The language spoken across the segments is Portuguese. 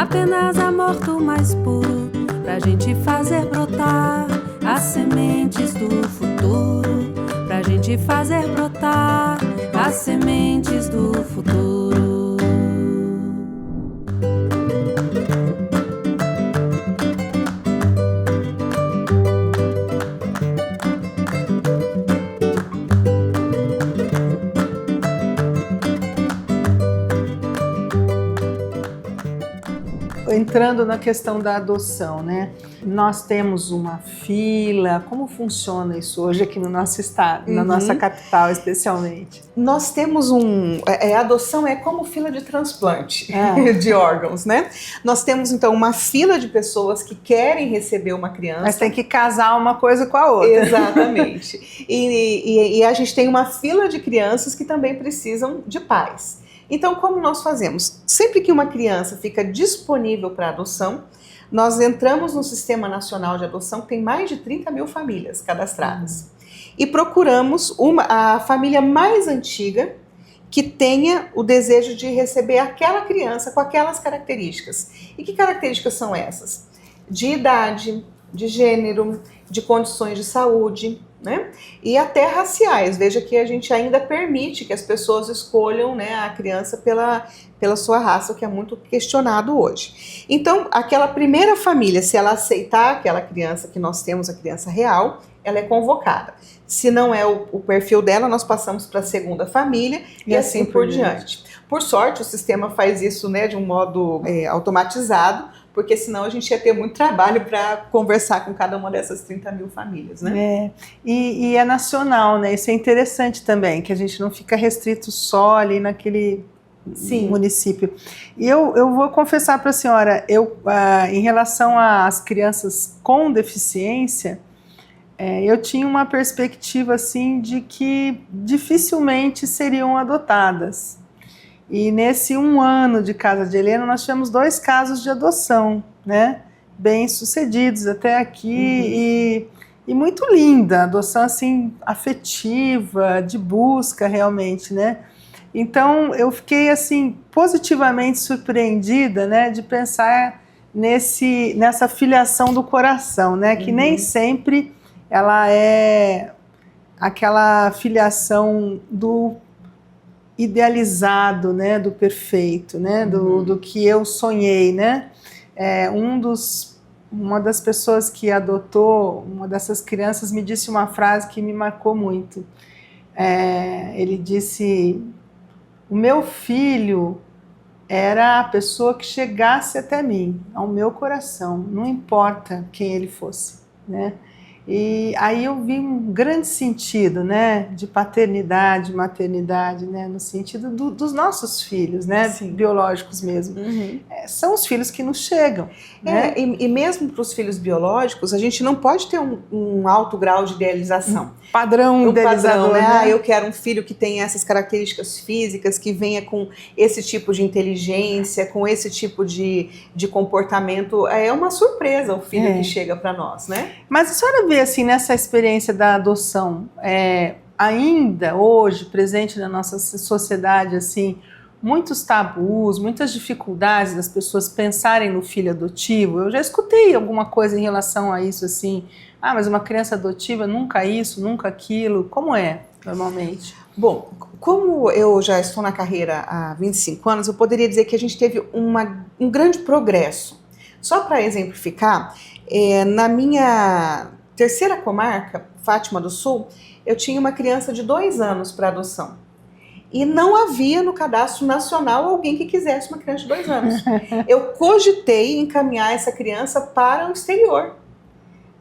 apenas amor do mais puro, pra gente fazer brotar as sementes do futuro, pra gente fazer brotar as sementes do futuro. Entrando na questão da adoção, né? Nós temos uma fila, como funciona isso hoje aqui no nosso estado, na nossa capital especialmente? Nós temos a adoção é como fila de transplante de órgãos, né? Nós temos então uma fila de pessoas que querem receber uma criança. Mas tem que casar uma coisa com a outra. Exatamente. E a gente tem uma fila de crianças que também precisam de pais. Então, como nós fazemos? Sempre que uma criança fica disponível para adoção, nós entramos no Sistema Nacional de Adoção, que tem mais de 30 mil famílias cadastradas. E procuramos a família mais antiga que tenha o desejo de receber aquela criança com aquelas características. E que características são essas? De idade, de gênero, de condições de saúde, né? E até raciais. Veja que a gente ainda permite que as pessoas escolham, né, a criança pela sua raça, o que é muito questionado hoje. Então, aquela primeira família, se ela aceitar aquela criança que nós temos, a criança real, ela é convocada. Se não é o perfil dela, nós passamos para a segunda família e assim por diante. Por sorte, o sistema faz isso, né, de um modo automatizado, porque senão a gente ia ter muito trabalho para conversar com cada uma dessas 30 mil famílias, né? E é nacional, né? Isso é interessante também, que a gente não fica restrito só ali naquele município. E eu vou confessar para a senhora, em relação às crianças com deficiência, eu tinha uma perspectiva assim de que dificilmente seriam adotadas. E nesse 1 ano de Casa de Helena, nós tivemos 2 casos de adoção, né? Bem sucedidos até aqui e muito linda, adoção assim afetiva, de busca realmente, né? Então eu fiquei assim positivamente surpreendida, né, de pensar nessa filiação do coração, né? Que nem sempre ela é aquela filiação do idealizado, né, do perfeito, né, do que eu sonhei, né? Uma das pessoas que adotou uma dessas crianças me disse uma frase que me marcou muito. Ele disse: o meu filho era a pessoa que chegasse até mim, ao meu coração, não importa quem ele fosse, né? E aí eu vi um grande sentido, né, de paternidade, maternidade, né, no sentido dos nossos filhos, né, biológicos mesmo. São os filhos que nos chegam. Né? E mesmo para os filhos biológicos, a gente não pode ter um alto grau de idealização. Padrão idealizador, né? Eu quero um filho que tenha essas características físicas, que venha com esse tipo de inteligência, com esse tipo de comportamento. É uma surpresa o filho que chega para nós, né? Mas a senhora vê assim, nessa experiência da adoção, ainda hoje, presente na nossa sociedade, assim, muitos tabus, muitas dificuldades das pessoas pensarem no filho adotivo. Eu já escutei alguma coisa em relação a isso, assim, mas uma criança adotiva, nunca isso, nunca aquilo. Como é, normalmente? Bom, como eu já estou na carreira há 25 anos, eu poderia dizer que a gente teve um grande progresso. Só para exemplificar, na minha terceira comarca, Fátima do Sul, eu tinha uma criança de 2 anos para adoção. E não havia no cadastro nacional alguém que quisesse uma criança de 2 anos. Eu cogitei encaminhar essa criança para o exterior,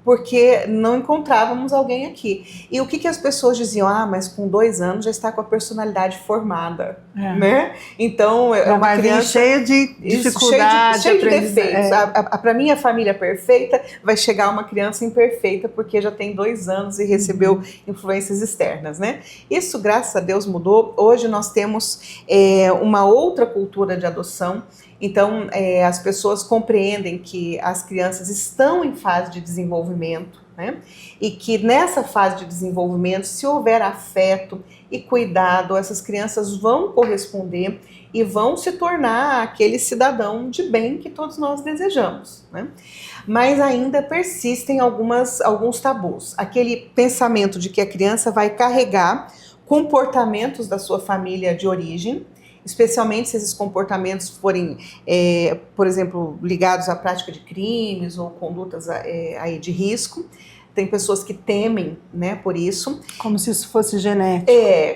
porque não encontrávamos alguém aqui. E o que as pessoas diziam? Mas com 2 anos já está com a personalidade formada, né? Então, é uma criança cheia de dificuldades, cheia de defeitos. Para mim, a família perfeita vai chegar uma criança imperfeita porque já tem 2 anos e recebeu influências externas, né? Isso, graças a Deus, mudou. Hoje nós temos uma outra cultura de adoção. Então, as pessoas compreendem que as crianças estão em fase de desenvolvimento, né? E que nessa fase de desenvolvimento, se houver afeto e cuidado, essas crianças vão corresponder e vão se tornar aquele cidadão de bem que todos nós desejamos, né? Mas ainda persistem alguns tabus. Aquele pensamento de que a criança vai carregar comportamentos da sua família de origem, especialmente se esses comportamentos forem, por exemplo, ligados à prática de crimes ou condutas aí de risco. Tem pessoas que temem, né, por isso. Como se isso fosse genético.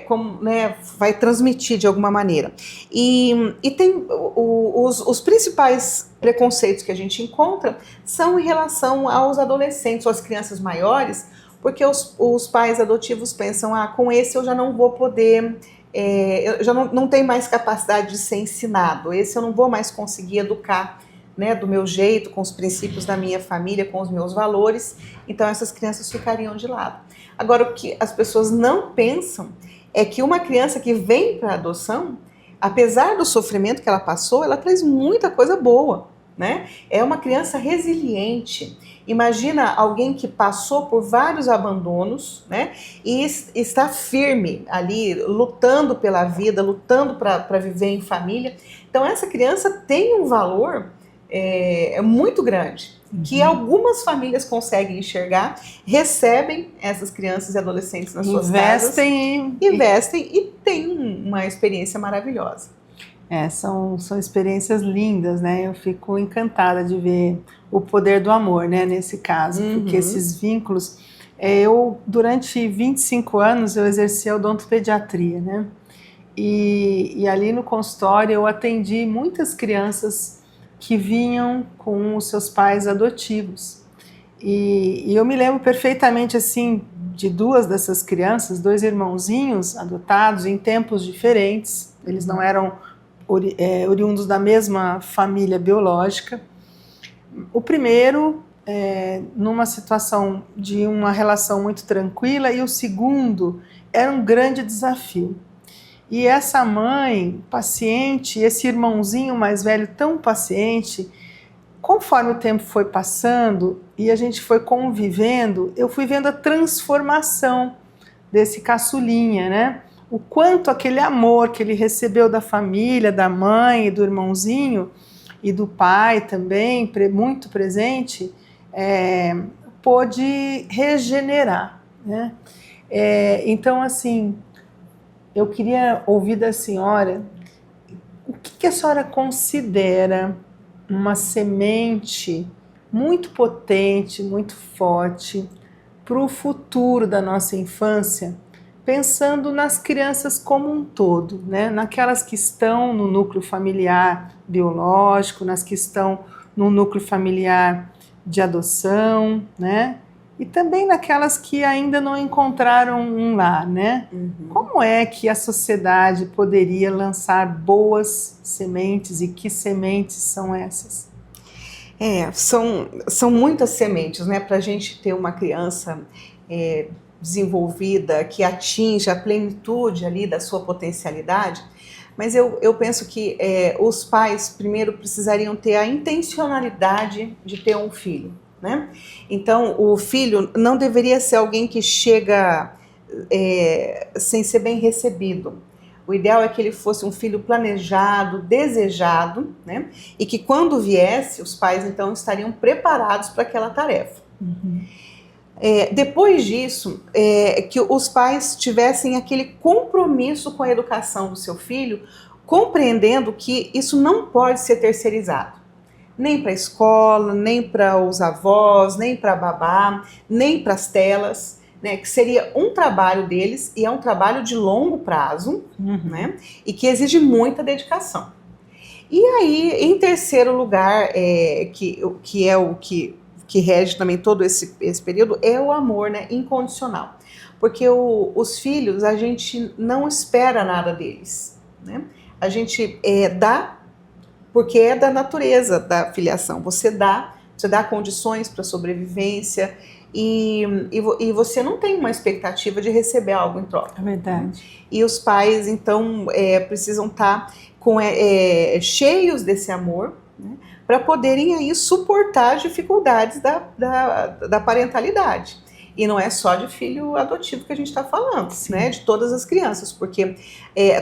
Como, né, vai transmitir de alguma maneira. E tem os principais preconceitos que a gente encontra são em relação aos adolescentes ou às crianças maiores, porque os pais adotivos pensam, com esse eu já não vou poder, eu já não tenho mais capacidade de ser ensinado, esse eu não vou mais conseguir educar, né, do meu jeito, com os princípios da minha família, com os meus valores, então essas crianças ficariam de lado. Agora, o que as pessoas não pensam é que uma criança que vem para a adoção, apesar do sofrimento que ela passou, ela traz muita coisa boa, né? É uma criança resiliente. Imagina alguém que passou por vários abandonos, né, e está firme ali, lutando pela vida, lutando para viver em família. Então essa criança tem um valor muito grande, que algumas famílias conseguem enxergar, recebem essas crianças e adolescentes nas suas casas, investem e têm uma experiência maravilhosa. São experiências lindas, né? Eu fico encantada de ver o poder do amor, né, nesse caso, porque esses vínculos... durante 25 anos, eu exerci a odontopediatria, né? E ali no consultório eu atendi muitas crianças que vinham com os seus pais adotivos. E eu me lembro perfeitamente, assim, de duas dessas crianças, dois irmãozinhos adotados em tempos diferentes. Eles não eram oriundos da mesma família biológica. O primeiro, numa situação de uma relação muito tranquila, e o segundo era um grande desafio. E essa mãe paciente, esse irmãozinho mais velho tão paciente, conforme o tempo foi passando e a gente foi convivendo, eu fui vendo a transformação desse caçulinha, né? O quanto aquele amor que ele recebeu da família, da mãe e do irmãozinho e do pai também, muito presente, pôde regenerar, né? Então, assim, eu queria ouvir da senhora o que a senhora considera uma semente muito potente, muito forte para o futuro da nossa infância, pensando nas crianças como um todo, né? Naquelas que estão no núcleo familiar biológico, nas que estão no núcleo familiar de adoção, né? E também naquelas que ainda não encontraram um lar, né? Como é que a sociedade poderia lançar boas sementes e que sementes são essas? São muitas sementes, né? Para a gente ter uma criança desenvolvida, que atinja a plenitude ali da sua potencialidade, mas eu penso que os pais primeiro precisariam ter a intencionalidade de ter um filho, né? Então o filho não deveria ser alguém que chega sem ser bem recebido. O ideal é que ele fosse um filho planejado, desejado, né? E que quando viesse, os pais então estariam preparados para aquela tarefa. Depois disso, que os pais tivessem aquele compromisso com a educação do seu filho, compreendendo que isso não pode ser terceirizado. Nem para a escola, nem para os avós, nem para a babá, nem para as telas, né? Que seria um trabalho deles, e é um trabalho de longo prazo, né? E que exige muita dedicação. E aí, em terceiro lugar, que é o que rege também todo esse período, é o amor, né, incondicional. Porque os filhos, a gente não espera nada deles, né? A gente dá porque é da natureza da filiação. Você dá condições para sobrevivência e você não tem uma expectativa de receber algo em troca. É verdade. E os pais, então, precisam estar cheios desse amor, né, para poderem aí suportar as dificuldades da parentalidade. E não é só de filho adotivo que a gente está falando, né? De todas as crianças, porque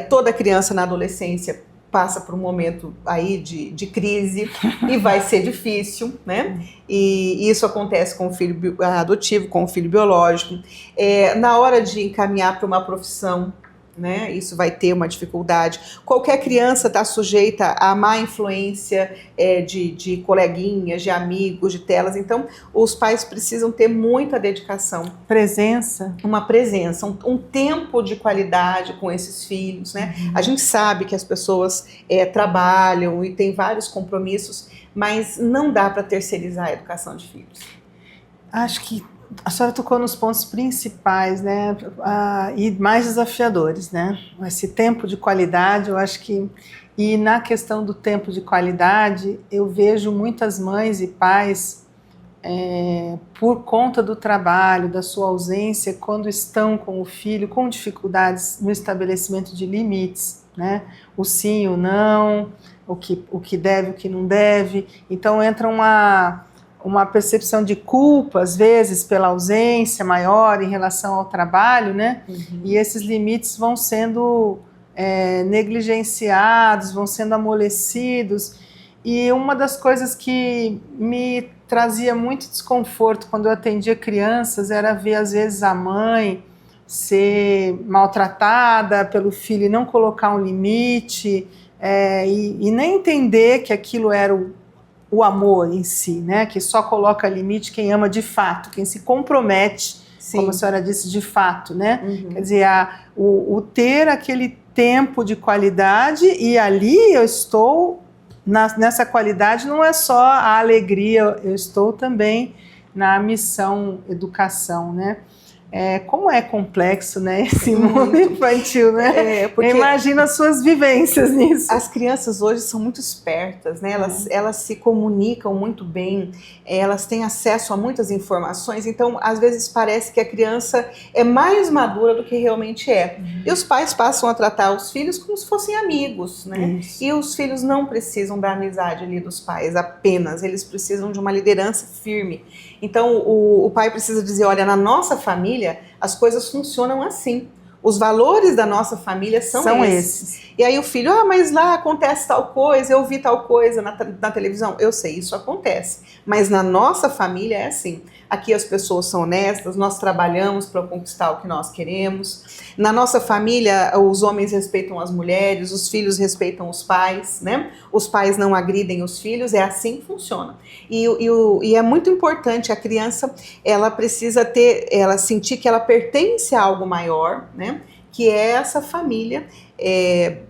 toda criança na adolescência passa por um momento aí de crise e vai ser difícil, né? E isso acontece com o filho adotivo, com o filho biológico. Na hora de encaminhar para uma profissão, né? Isso vai ter uma dificuldade. Qualquer criança está sujeita a má influência de coleguinhas, de amigos, de telas. Então, os pais precisam ter muita dedicação. Presença. Uma presença, um tempo de qualidade com esses filhos, né? A gente sabe que as pessoas trabalham e têm vários compromissos, mas não dá para terceirizar a educação de filhos. Acho que a senhora tocou nos pontos principais, né, e mais desafiadores, né? Esse tempo de qualidade, eu acho que... E na questão do tempo de qualidade, eu vejo muitas mães e pais, por conta do trabalho, da sua ausência, quando estão com o filho, com dificuldades no estabelecimento de limites, né? O sim, o não, o que deve, o que não deve. Então entra uma percepção de culpa, às vezes, pela ausência maior em relação ao trabalho, né? E esses limites vão sendo negligenciados, vão sendo amolecidos. E uma das coisas que me trazia muito desconforto quando eu atendia crianças era ver, às vezes, a mãe ser maltratada pelo filho e não colocar um limite, e nem entender que aquilo era o amor em si, né? Que só coloca limite quem ama de fato, quem se compromete, como a senhora disse, de fato, né? Quer dizer, o ter aquele tempo de qualidade, e ali eu estou, nessa qualidade não é só a alegria, eu estou também na missão educação, né? Como é complexo, né, esse mundo infantil, né? Porque imagina as suas vivências nisso. As crianças hoje são muito espertas, né? Elas se comunicam muito bem, elas têm acesso a muitas informações, então às vezes parece que a criança é mais madura do que realmente é. E os pais passam a tratar os filhos como se fossem amigos, né? Isso. E os filhos não precisam da amizade ali dos pais apenas, eles precisam de uma liderança firme. Então o pai precisa dizer, olha, na nossa família as coisas funcionam assim. Os valores da nossa família são esses. E aí o filho, mas lá acontece tal coisa, eu vi tal coisa na televisão. Eu sei, isso acontece. Mas na nossa família é assim. Aqui as pessoas são honestas, nós trabalhamos para conquistar o que nós queremos. Na nossa família, os homens respeitam as mulheres, os filhos respeitam os pais, né? Os pais não agridem os filhos, é assim que funciona. E é muito importante, a criança, ela precisa ela sentir que ela pertence a algo maior, né? Que é essa família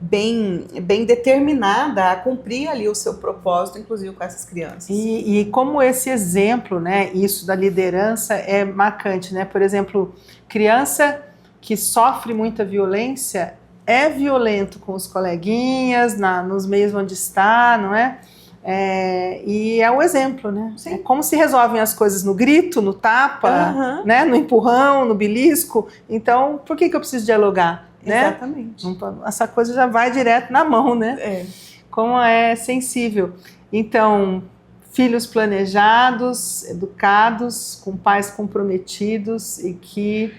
bem determinada a cumprir ali o seu propósito, inclusive com essas crianças. E como esse exemplo, né, isso da liderança é marcante, né? Por exemplo, criança que sofre muita violência é violento com os coleguinhas, nos meios onde está, não é? E é o exemplo, né? Sim. É como se resolvem as coisas no grito, no tapa, né? No empurrão, no belisco. Então, por que eu preciso dialogar? Né? Exatamente. Essa coisa já vai direto na mão, né? Como é sensível. Então, filhos planejados, educados, com pais comprometidos e que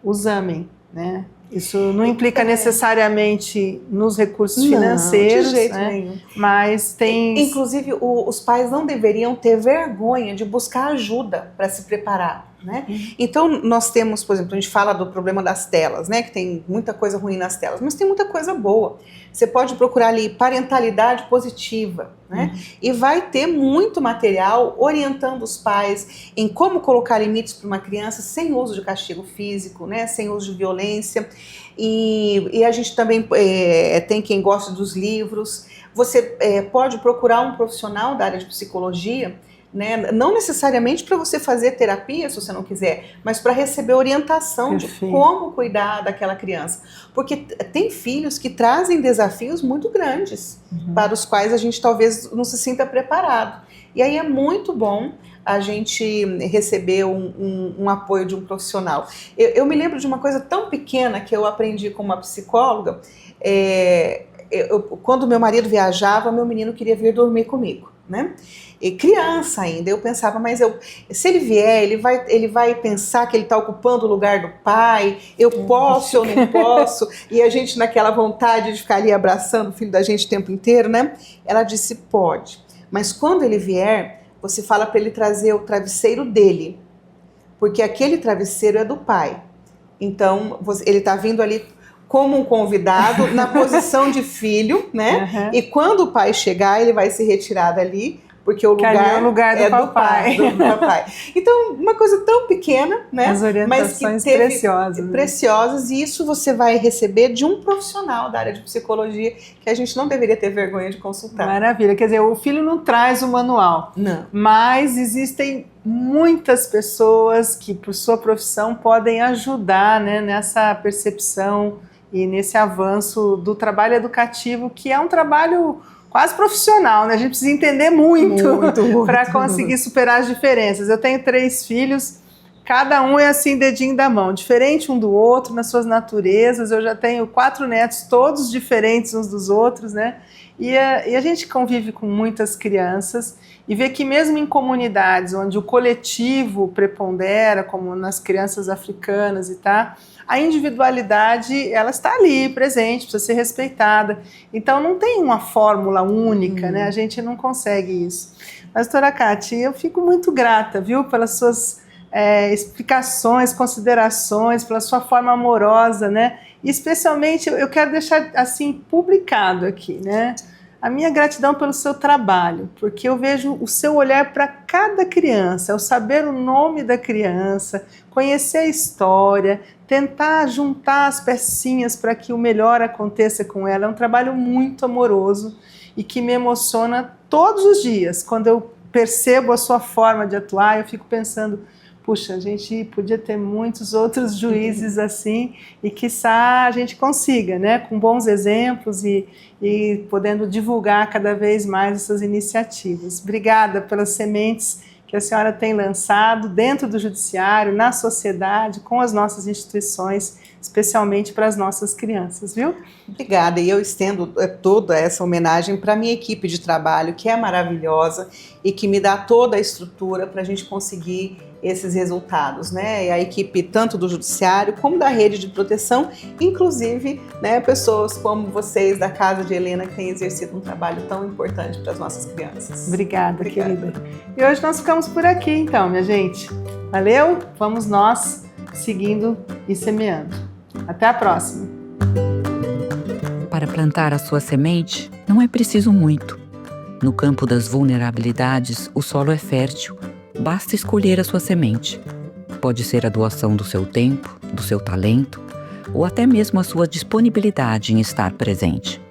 os amem, né? Isso não implica necessariamente nos recursos financeiros, de jeito né? nenhum. Mas tem... Inclusive, os pais não deveriam ter vergonha de buscar ajuda para se preparar, né? Então, nós temos, por exemplo, a gente fala do problema das telas, né? Que tem muita coisa ruim nas telas, mas tem muita coisa boa. Você pode procurar ali parentalidade positiva, né? E vai ter muito material orientando os pais em como colocar limites para uma criança sem uso de castigo físico, né? Sem uso de violência. E a gente também tem quem gosta dos livros. Você pode procurar um profissional da área de psicologia, né? Não necessariamente para você fazer terapia, se você não quiser, mas para receber orientação de como cuidar daquela criança. Porque tem filhos que trazem desafios muito grandes, para os quais a gente talvez não se sinta preparado. E aí é muito bom a gente receber um apoio de um profissional. Eu me lembro de uma coisa tão pequena que eu aprendi com uma psicóloga, quando meu marido viajava, meu menino queria vir dormir comigo, né? E criança ainda, eu pensava, mas se ele vier, ele vai pensar que ele está ocupando o lugar do pai, eu posso ou não posso? E a gente naquela vontade de ficar ali abraçando o filho da gente o tempo inteiro, né? Ela disse, pode, mas quando ele vier, você fala para ele trazer o travesseiro dele, porque aquele travesseiro é do pai. Então, ele está vindo ali como um convidado, na posição de filho, né? E quando o pai chegar, ele vai se retirar dali, porque o lugar é do papai. Do papai. Então, uma coisa tão pequena, né? As orientações preciosas. Né? Preciosas, e isso você vai receber de um profissional da área de psicologia, que a gente não deveria ter vergonha de consultar. Maravilha. Quer dizer, o filho não traz o manual. Não. Mas existem muitas pessoas que, por sua profissão, podem ajudar, né, nessa percepção e nesse avanço do trabalho educativo, que é um trabalho quase profissional, né? A gente precisa entender muito para conseguir superar as diferenças. Eu tenho 3 filhos, cada um é assim, dedinho da mão, diferente um do outro, nas suas naturezas. Eu já tenho 4 netos, todos diferentes uns dos outros, né? E a gente convive com muitas crianças e vê que mesmo em comunidades onde o coletivo prepondera, como nas crianças africanas e tal, a individualidade, ela está ali, presente, precisa ser respeitada. Então, não tem uma fórmula única, né? A gente não consegue isso. Mas, doutora Cátia, eu fico muito grata, viu, pelas suas explicações, considerações, pela sua forma amorosa, né? E, especialmente, eu quero deixar, assim, publicado aqui, né? A minha gratidão pelo seu trabalho, porque eu vejo o seu olhar para cada criança, o saber o nome da criança, conhecer a história, tentar juntar as pecinhas para que o melhor aconteça com ela. É um trabalho muito amoroso e que me emociona todos os dias. Quando eu percebo a sua forma de atuar, eu fico pensando, puxa, a gente podia ter muitos outros juízes assim e quiçá a gente consiga, né, com bons exemplos e podendo divulgar cada vez mais essas iniciativas. Obrigada pelas sementes que a senhora tem lançado dentro do judiciário, na sociedade, com as nossas instituições, especialmente para as nossas crianças, viu? Obrigada, e eu estendo toda essa homenagem para a minha equipe de trabalho, que é maravilhosa e que me dá toda a estrutura para a gente conseguir esses resultados, né? E a equipe tanto do judiciário como da rede de proteção, inclusive, né, pessoas como vocês da Casa de Helena, que têm exercido um trabalho tão importante para as nossas crianças. Obrigada, querida. E hoje nós ficamos por aqui, então, minha gente. Valeu? Vamos nós seguindo e semeando. Até a próxima. Para plantar a sua semente, não é preciso muito. No campo das vulnerabilidades, o solo é fértil. Basta escolher a sua semente. Pode ser a doação do seu tempo, do seu talento, ou até mesmo a sua disponibilidade em estar presente.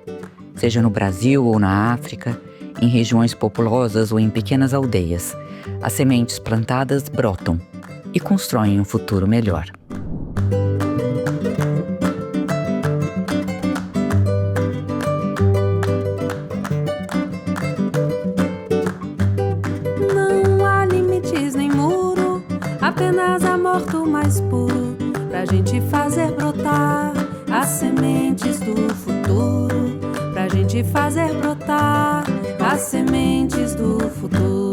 Seja no Brasil ou na África, em regiões populosas ou em pequenas aldeias, as sementes plantadas brotam e constroem um futuro melhor. Apenas amor do mais puro, pra gente fazer brotar as sementes do futuro, pra gente fazer brotar as sementes do futuro.